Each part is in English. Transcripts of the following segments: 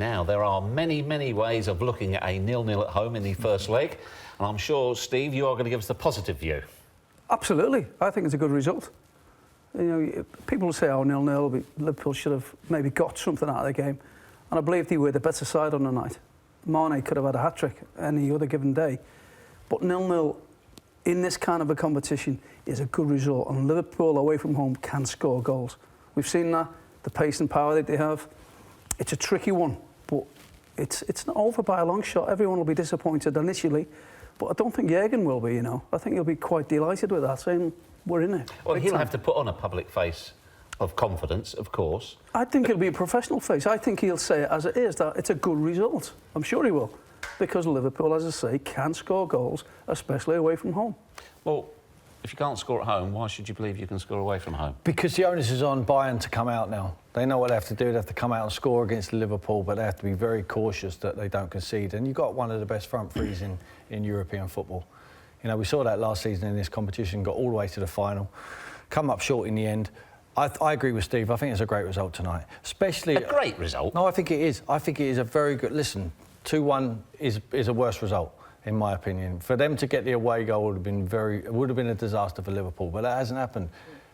Now, there are many, many ways of looking at a 0-0 at home in the first leg, and I'm sure, Steve, you are going to give us the positive view. Absolutely. I think it's a good result. You know, people say, oh, 0-0, Liverpool should have maybe got something out of the game. And I believe they were the better side on the night. Mane could have had a hat-trick any other given day. But 0-0 in this kind of a competition is a good result. And Liverpool away from home can score goals. We've seen that, the pace and power that they have. It's a tricky one, but it's not over by a long shot. Everyone will be disappointed initially, but I don't think Jurgen will be, you know. I think he'll be quite delighted with that, saying, we're in it. Well, he'll have to put on a public face of confidence, of course. I think it'll be a professional face. I think he'll say it as it is, that it's a good result. I'm sure he will. Because Liverpool, as I say, can score goals, especially away from home. Well, if you can't score at home, why should you believe you can score away from home? Because the onus is on Bayern to come out now. They know what they have to do. They have to come out and score against Liverpool, but they have to be very cautious that they don't concede. And you've got one of the best front threes in European football. You know, we saw that last season in this competition, got all the way to the final, come up short in the end. I agree with Steve. I think it's a great result tonight. Especially... A great result? No, I think it is. I think it is a very good... Listen, 2-1 is a worse result, in my opinion. For them to get the away goal would have been a disaster for Liverpool, but that hasn't happened.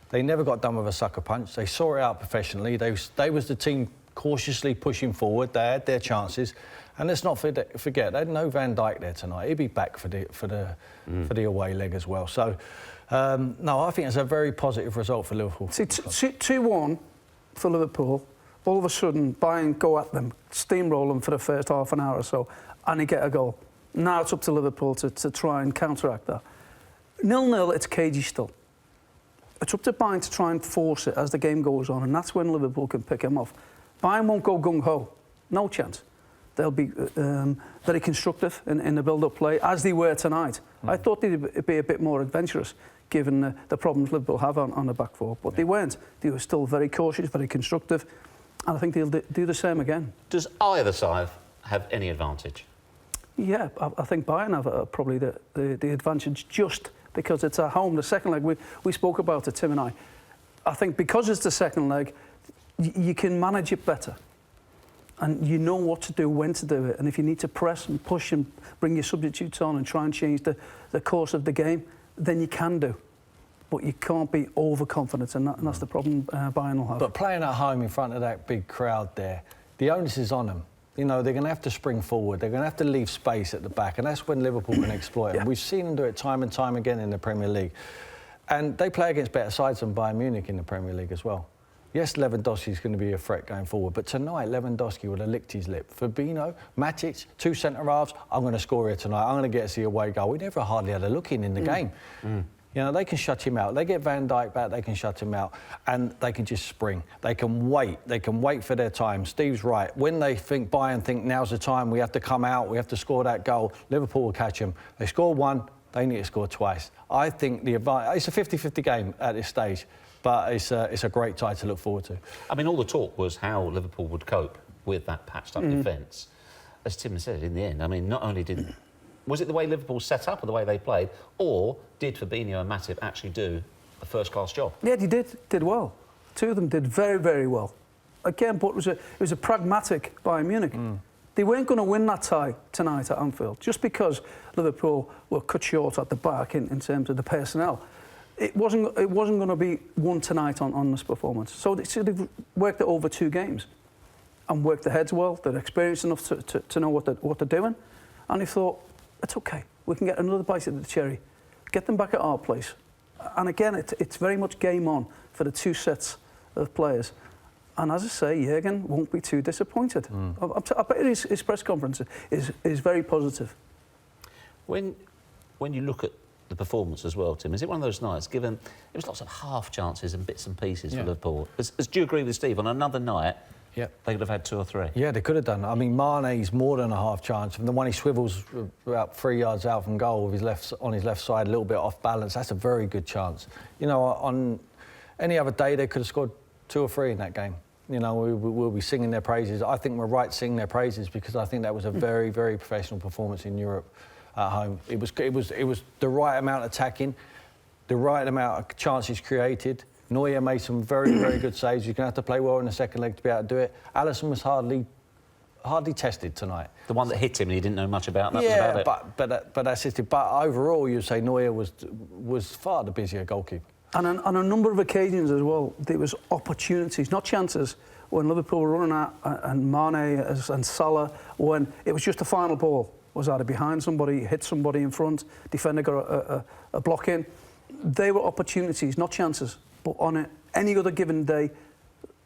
They never got done with a sucker punch. They saw it out professionally. They was the team cautiously pushing forward. They had their chances, and let's not forget they had no Van Dijk there tonight. He'd be back for the away leg as well. So no, I think it's a very positive result for Liverpool. See, 2-1 for Liverpool. All of a sudden, Bayern go at them, steamroll them for the first half an hour or so, and they get a goal. Now it's up to Liverpool to try and counteract that. 0-0, it's cagey still. It's up to Bayern to try and force it as the game goes on, and that's when Liverpool can pick them off. Bayern won't go gung-ho. No chance. They'll be very constructive in the build-up play, as they were tonight. I thought they'd be a bit more adventurous, given the problems Liverpool have on the back four, but they weren't. They were still very cautious, very constructive, and I think they'll do the same again. Does either side have any advantage? Yeah, I think Bayern have probably the advantage just because it's at home. The second leg, we spoke about it, Tim and I. I think because it's the second leg, you can manage it better. And you know what to do, when to do it. And if you need to press and push and bring your substitutes on and try and change the course of the game, then you can do. But you can't be overconfident, and that's the problem Bayern will have. But playing at home in front of that big crowd there, the onus is on them. You know, they're going to have to spring forward. They're going to have to leave space at the back, and that's when Liverpool can exploit it. We've seen them do it time and time again in the Premier League. And they play against better sides than Bayern Munich in the Premier League as well. Yes, Lewandowski's going to be a threat going forward, but tonight Lewandowski would have licked his lip. Fabinho, Matic, two centre-halves, I'm going to score here tonight. I'm going to get us the away goal. We never hardly had a look in the game. You know, they can shut him out. They get Van Dijk back, they can shut him out, and they can just spring. They can wait. They can wait for their time. Steve's right. When they think, Bayern think now's the time, we have to come out, we have to score that goal, Liverpool will catch them. They score one, they need to score twice. I think it's a 50-50 game at this stage, but it's a great tie to look forward to. I mean, all the talk was how Liverpool would cope with that patched-up defence. As Tim said, in the end, I mean, not only did... Was it the way Liverpool set up or the way they played, or did Fabinho and Matip actually do a first-class job? Yeah, they did well. Two of them did very, very well. Again, but it was a pragmatic Bayern Munich. They weren't going to win that tie tonight at Anfield, just because Liverpool were cut short at the back in terms of the personnel. It wasn't going to be won tonight on this performance. So they've worked it over 2 games and worked their heads well. They're experienced enough to know what they're doing. And they thought, it's OK, we can get another bite at the cherry, get them back at our place. And again, it's very much game on for the 2 sets of players. And as I say, Jurgen won't be too disappointed. I bet his press conference is very positive. When you look at the performance as well, Tim, is it one of those nights, given it was lots of half chances and bits and pieces for Liverpool? Do you agree with Steve, on another night, they could have had 2 or 3? Yeah, they could have done. I mean, Mane's more than a half chance. From the one he swivels about 3 yards out from goal with on his left side, a little bit off balance, that's a very good chance. You know, on any other day, they could have scored 2 or 3 in that game. You know, we'll be singing their praises. I think we're right singing their praises because I think that was a very, very professional performance in Europe at home. It was the right amount of attacking, the right amount of chances created. Neuer made some very, very good saves. You're going to have to play well in the second leg to be able to do it. Alisson was hardly hardly tested tonight. The one that hit him and he didn't know much about, that was about it. but that's it. But overall, you'd say Neuer was far the busier goalkeeper. And on a number of occasions as well, there was opportunities, not chances, when Liverpool were running at and Mane and Salah, when it was just a final ball, was either behind somebody, hit somebody in front, defender got a block in. They were opportunities, not chances. But on any other given day,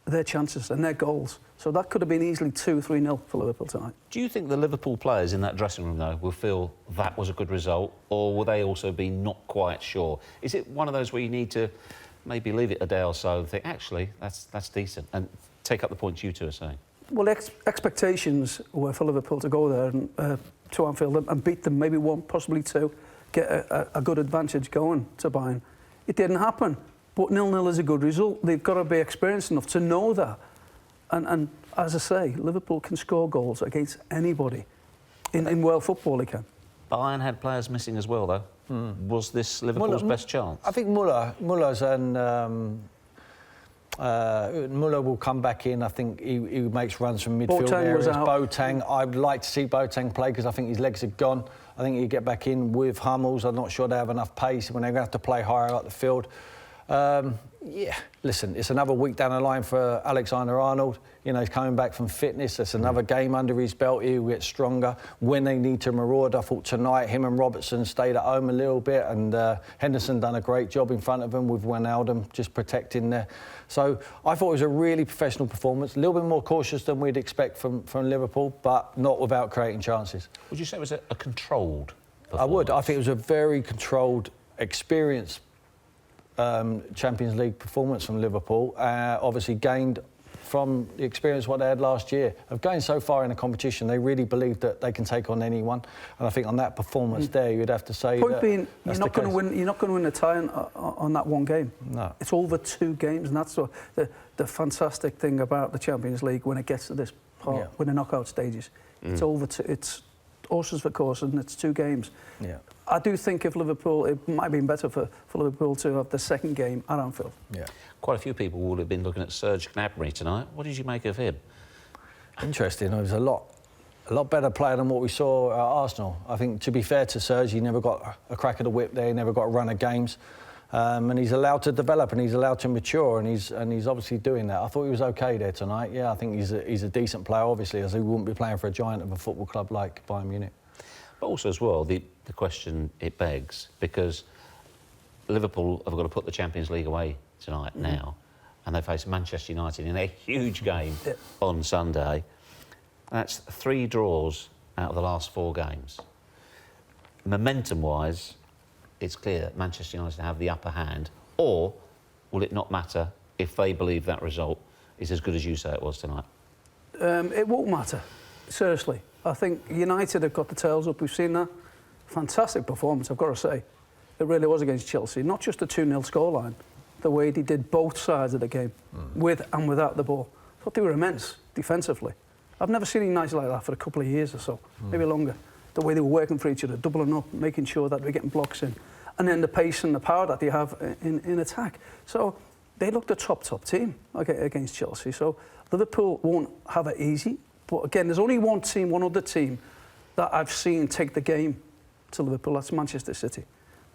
their chances and their goals. So that could have been easily 2-3-0 for Liverpool tonight. Do you think the Liverpool players in that dressing room, though, will feel that was a good result, or will they also be not quite sure? Is it one of those where you need to maybe leave it a day or so and think, actually, that's decent, and take up the points you two are saying? Well, expectations were for Liverpool to go there and, to Anfield and beat them, maybe one, possibly two, get a good advantage going to Bayern. It didn't happen, but 0-0 is a good result. They've got to be experienced enough to know that. And as I say, Liverpool can score goals against anybody. In world football, they can. Bayern had players missing as well, though. Was this Liverpool's best chance? I think Muller's and Muller will come back in. I think he makes runs from midfield areas. Boateng, I'd like to see Boateng play because I think his legs are gone. I think he'd get back in with Hummels. I'm not sure they have enough pace when they're going to have to play higher up the field. Yeah, listen, it's another week down the line for Alexander-Arnold. You know, he's coming back from fitness. That's another game under his belt. He'll get stronger when they need to maraud. I thought tonight him and Robertson stayed at home a little bit, and Henderson done a great job in front of him with Wijnaldum just protecting there. So I thought it was a really professional performance, a little bit more cautious than we'd expect from Liverpool, but not without creating chances. Would you say it was a controlled performance? I would. I think it was a very controlled, experienced Champions League performance from Liverpool, obviously gained from the experience what they had last year of going so far in a competition. They really believe that they can take on anyone, and I think on that performance there, you'd have to say. Point being, you're not going to win a tie on that one game. No, it's over 2 games, and that's the fantastic thing about the Champions League when it gets to this part, when the knockout stages. It's over. It's horses for courses, and it's 2 games. Yeah. I do think if Liverpool, it might have been better for Liverpool to have the second game at Anfield. Yeah. Quite a few people would have been looking at Serge Gnabry tonight. What did you make of him? Interesting. He was a lot better player than what we saw at Arsenal. I think, to be fair to Serge, he never got a crack at the whip there. He never got a run of games. And he's allowed to develop and he's allowed to mature, and he's obviously doing that. I thought he was OK there tonight. Yeah, I think he's a decent player, obviously, as he wouldn't be playing for a giant of a football club like Bayern Munich. But also as well, the question it begs, because Liverpool have got to put the Champions League away tonight now, and they face Manchester United in a huge game on Sunday. That's 3 draws out of the last 4 games. Momentum-wise, it's clear that Manchester United have the upper hand, or will it not matter if they believe that result is as good as you say it was tonight? It won't matter, seriously. I think United have got the tails up. We've seen that. Fantastic performance, I've got to say. It really was against Chelsea. Not just a 2-0 scoreline, the way they did both sides of the game, with and without the ball. I thought they were immense defensively. I've never seen United like that for a couple of years or so, maybe longer. The way they were working for each other, doubling up, making sure that we're getting blocks in. And then the pace and the power that they have in attack. So they looked a top team against Chelsea. So Liverpool won't have it easy. But again, there's only one other team that I've seen take the game to Liverpool. That's Manchester City.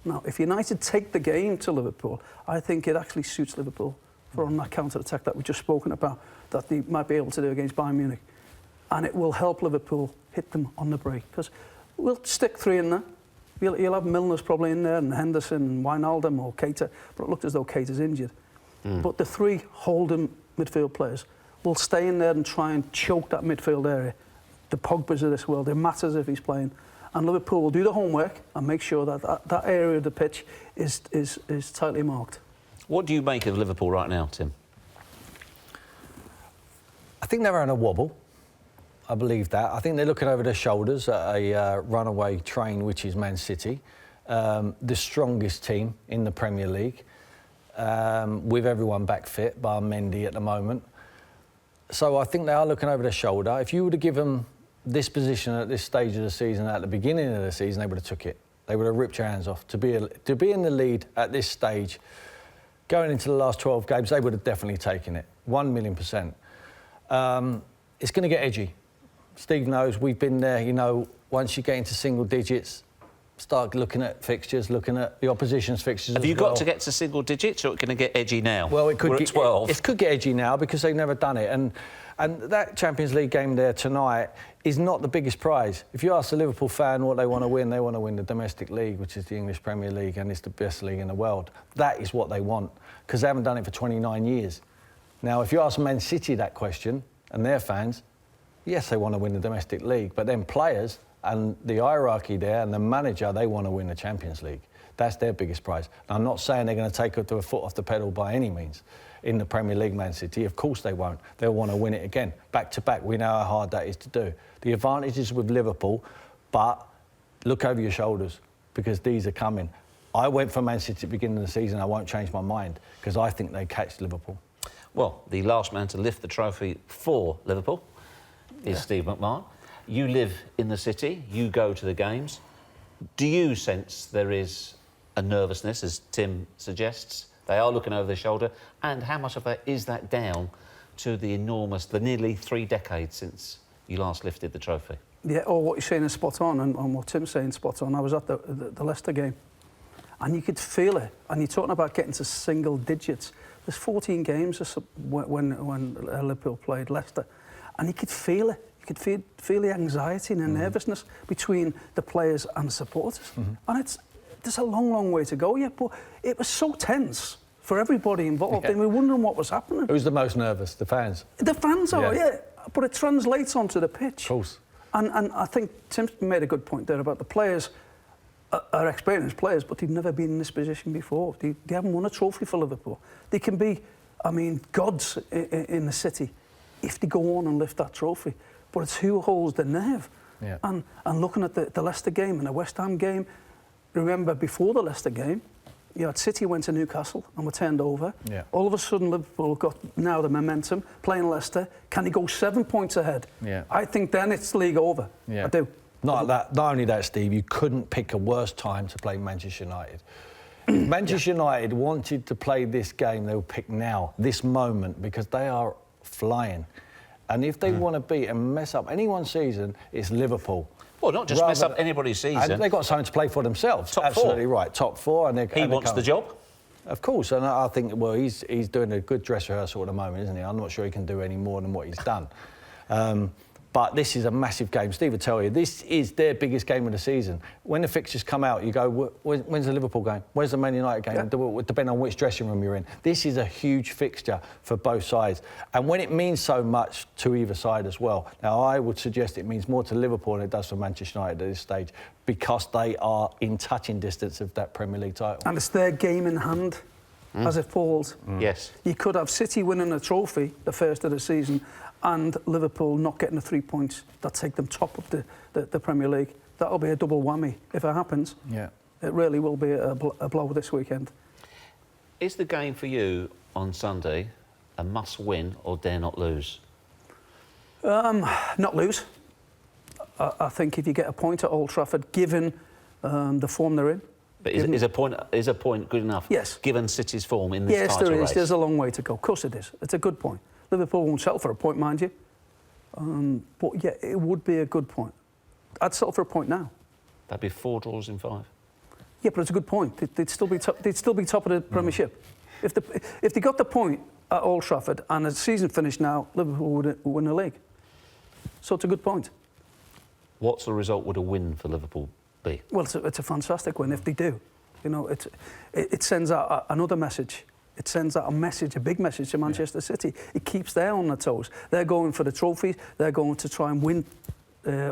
Now, if United take the game to Liverpool, I think it actually suits Liverpool for on that counter-attack that we've just spoken about, that they might be able to do against Bayern Munich. And it will help Liverpool hit them on the break. Because we'll stick 3 in there. You'll have Milner's probably in there, and Henderson, and Wijnaldum, or Keita. But it looked as though Keita's injured. But the 3 holding midfield players will stay in there and try and choke that midfield area. The Pogba's of this world, it matters if he's playing. And Liverpool will do the homework and make sure that area of the pitch is tightly marked. What do you make of Liverpool right now, Tim? I think they're on a wobble. I believe that. I think they're looking over their shoulders at a runaway train, which is Man City, the strongest team in the Premier League, with everyone back fit, bar Mendy at the moment. So I think they are looking over their shoulder. If you were to give them this position at this stage of the season, at the beginning of the season, they would have took it. They would have ripped your hands off. To be in the lead at this stage, going into the last 12 games, they would have definitely taken it, 1,000,000%. It's going to get edgy Steve knows, we've been there, you know, once you get into single digits, start looking at fixtures, looking at the opposition's fixtures. Have you got to get to single digits, or it's going to get edgy now? Well, it could We're get at 12. It could get edgy now because they've never done it, and that Champions League game there tonight is not the biggest prize. If you ask a Liverpool fan what they want to win the domestic league, which is the English Premier League, and it's the best league in the world. That is what they want, because they haven't done it for 29 years. Now, if you ask Man City that question, and their fans, yes, they want to win the domestic league, but then players and the hierarchy there and the manager, they want to win the Champions League. That's their biggest prize. Now, I'm not saying they're going to take a foot off the pedal by any means in the Premier League, Man City. Of course they won't. They'll want to win it again. Back to back, we know how hard that is to do. The advantage is with Liverpool, but look over your shoulders, because these are coming. I went for Man City at the beginning of the season. I won't change my mind, because I think they catch Liverpool. Well, the last man to lift the trophy for Liverpool is Steve McMahon. You live in the city, you go to the games. Do you sense there is a nervousness, as Tim suggests? They are looking over their shoulder. And how much of that is that down to the nearly 3 decades since you last lifted the trophy? Yeah, or what you're saying is spot on, and what Tim's saying is spot on. I was at the Leicester game, and you could feel it. And you're talking about getting to single digits. There's 14 games when Liverpool played Leicester, and you could feel it. You could feel the anxiety and the nervousness between the players and the supporters. And there's a long, long way to go yet, but it was so tense for everybody involved, and we were wondering what was happening. Who's the most nervous? The fans? The fans are, yeah. But it translates onto the pitch. Of course. And I think Tim made a good point there about the players are experienced players, but they've never been in this position before. They haven't won a trophy for Liverpool. They can be, I mean, gods in the city if they go on and lift that trophy. But it's who holds the nerve. Yeah. And looking at the Leicester game and the West Ham game, remember before the Leicester game, you had City went to Newcastle and were turned over. Yeah. All of a sudden, Liverpool got now the momentum, playing Leicester. Can he go 7 points ahead? Yeah. I think then it's league over. Yeah. I do. Not only that, Steve, you couldn't pick a worse time to play Manchester United. If Manchester United wanted to play this game, they would pick now, this moment, because they are flying. And if they want to beat and mess up anyone's season, it's Liverpool. Well, not just mess up anybody's season. And they've got something to play for themselves. Top Absolutely four. right. Top four. And he wants the job. Of course. And I think, well, he's doing a good dress rehearsal at the moment, isn't he? I'm not sure he can do any more than what he's done. But this is a massive game. Steve will tell you, this is their biggest game of the season. When the fixtures come out, you go, when's the Liverpool game? Where's the Man United game? Yeah. Depending on which dressing room you're in. This is a huge fixture for both sides. And when it means so much to either side as well. Now, I would suggest it means more to Liverpool than it does for Manchester United at this stage, because they are in touching distance of that Premier League title. And it's their game in hand as it falls. Yes. You could have City winning a trophy, the first of the season, and Liverpool not getting the 3 points that take them top of the Premier League. That'll be a double whammy if it happens. Yeah. It really will be a blow this weekend. Is the game for you on Sunday a must-win or dare not lose? Not lose. I think if you get a point at Old Trafford, given the form they're in. But is a point good enough? Yes. Given City's form in this yes, title there is. race? There's a long way to go. Of course it is. It's a good point. Liverpool won't settle for a point, mind you. But yeah, it would be a good point. I'd settle for a point now. That'd be 4 draws in 5. Yeah, but it's a good point. They'd still be top. They'd still be top of the Premiership. If they got the point at Old Trafford and the season finished now, Liverpool would win the league. So it's a good point. What sort of result would a win for Liverpool be? Well, it's a fantastic win if they do. You know, it sends out another message. It sends out a message, a big message to Manchester City. It keeps them on their toes. They're going for the trophies. They're going to try and win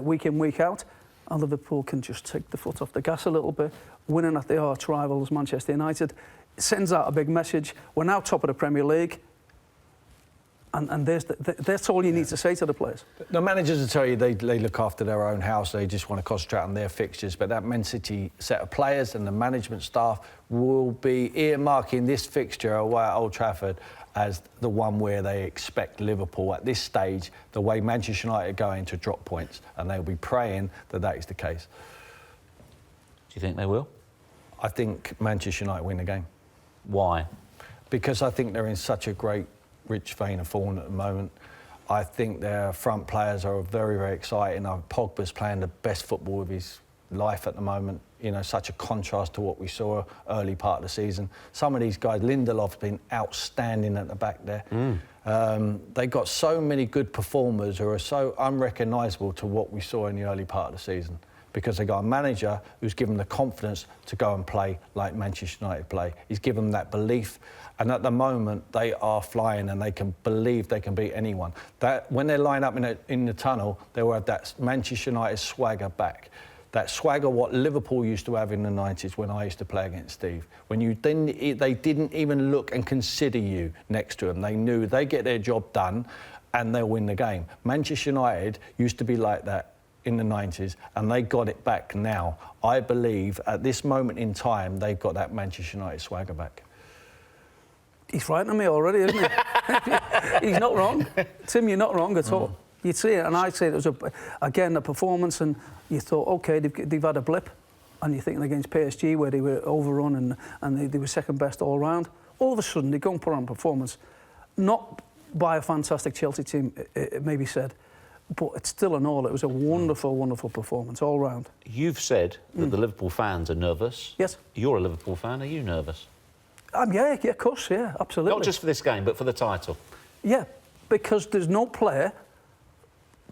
week in, week out. And Liverpool can just take the foot off the gas a little bit, winning at the arch rivals Manchester United. It sends out a big message. We're now top of the Premier League. And that's all you need to say to the players. The managers will tell you they look after their own house. They just want to concentrate on their fixtures. But that Man City set of players and the management staff will be earmarking this fixture away at Old Trafford as the one where they expect Liverpool at this stage, the way Manchester United are going, to drop points. And they'll be praying that that is the case. Do you think they will? I think Manchester United win the game. Why? Because I think they're in such a great rich vein of form at the moment. I think their front players are very, very exciting. Pogba's playing the best football of his life at the moment. You know, such a contrast to what we saw early part of the season. Some of these guys, Lindelof's been outstanding at the back there. They got so many good performers who are so unrecognisable to what we saw in the early part of the season, because they got a manager who's given them the confidence to go and play like Manchester United play. He's given them that belief, and at the moment they are flying and they can believe they can beat anyone. That when they line up in the tunnel, they will have that Manchester United swagger back. That swagger what Liverpool used to have in the 90s when I used to play against Steve. When they didn't even look and consider you next to them. They knew they get their job done and they'll win the game. Manchester United used to be like that in the 90s, and they got it back now. I believe at this moment in time, they've got that Manchester United swagger back. He's frightening me already, isn't he? He's not wrong. Tim, you're not wrong at all. You'd see it, and I'd say it was, again, a performance, and you thought, OK, they've had a blip, and you're thinking against PSG where they were overrun and they were second best all round. All of a sudden, they go and put on a performance, not by a fantastic Chelsea team, it may be said, but it's still an all. It was a wonderful, wonderful performance all round. You've said that the Liverpool fans are nervous. Yes. You're a Liverpool fan. Are you nervous? Yeah, of course, yeah, absolutely. Not just for this game, but for the title. Yeah, because there's no player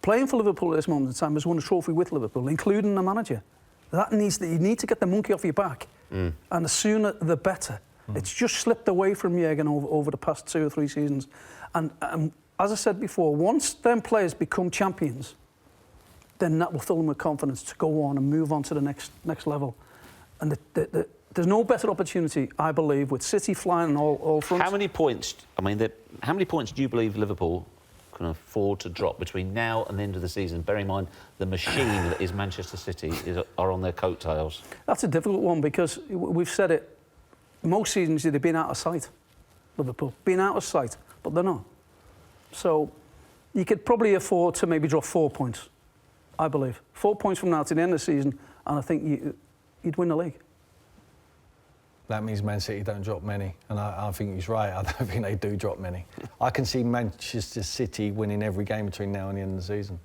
playing for Liverpool at this moment in time has won a trophy with Liverpool, including the manager. You need to get the monkey off your back, and the sooner the better. It's just slipped away from Jurgen over the past 2 or 3 seasons, and as I said before, once them players become champions, then that will fill them with confidence to go on and move on to the next level. And there's no better opportunity, I believe, with City flying on all fronts. How many points? How many points do you believe Liverpool can afford to drop between now and the end of the season? Bearing in mind the machine that is Manchester City are on their coattails. That's a difficult one, because we've said it. Most seasons they've been out of sight. Liverpool been out of sight, but they're not. So you could probably afford to maybe drop 4 points. I believe 4 points from now to the end of the season, and I think you'd win the league. That means Man City don't drop many, and I think he's right. I don't think they do drop many. I can see Manchester City winning every game between now and the end of the season.